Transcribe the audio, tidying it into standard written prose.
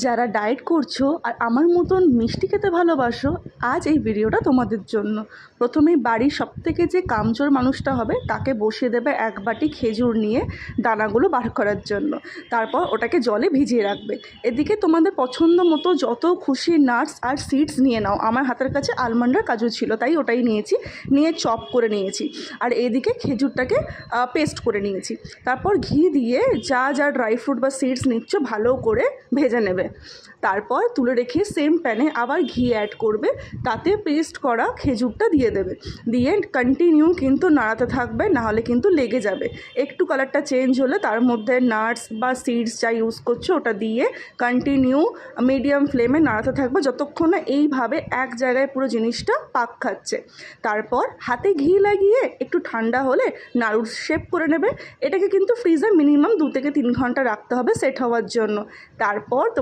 যারা ডায়েট করছো আর আমার মতন মিষ্টি খেতে ভালোবাসো, আজ এই ভিডিওটা তোমাদের জন্য। প্রথমেই বাড়ির সবথেকে যে কামচোর মানুষটা হবে তাকে বসিয়ে দেবে এক বাটি খেজুর নিয়ে দানাগুলো বার করার জন্য। তারপর ওটাকে জলে ভিজিয়ে রাখবে। এদিকে তোমাদের পছন্দ মতো যত খুশি নাটস আর সিডস নিয়ে নাও। আমার হাতের কাছে আলমন্ড আর কাজু ছিল, তাই ওটাই নিয়েছি, নিয়ে চপ করে নিয়েছি। আর এদিকে খেজুরটাকে পেস্ট করে নিয়েছি। তারপর ঘি দিয়ে যা যা ড্রাই ফ্রুট বা সিডস নিচ্ছ ভালো করে ভেজে নেবে। তারপর তুলে রেখে সেম প্যানে আবার ঘি অ্যাড করবে, তাতে পেস্ট করা খেজুরটা দিয়ে দেবে, দিয়ে কন্টিনিউ কিন্তু নাড়াতে থাকবে, নাহলে কিন্তু লেগে যাবে। একটু কালারটা চেঞ্জ হলে তার মধ্যে নাটস বা সিডস যা ইউজ করছো ওটা দিয়ে কন্টিনিউ মিডিয়াম ফ্লেমে নাড়াতে থাকবে যতক্ষণ না এইভাবে এক জায়গায় পুরো জিনিসটা পাক খাচ্ছে। তারপর হাতে ঘি লাগিয়ে একটু ঠান্ডা হলে নাড়ুর শেপ করে নেবে। এটাকে কিন্তু ফ্রিজে মিনিমাম 2 থেকে 3 ঘন্টা রাখতে হবে সেট হওয়ার জন্য। তারপর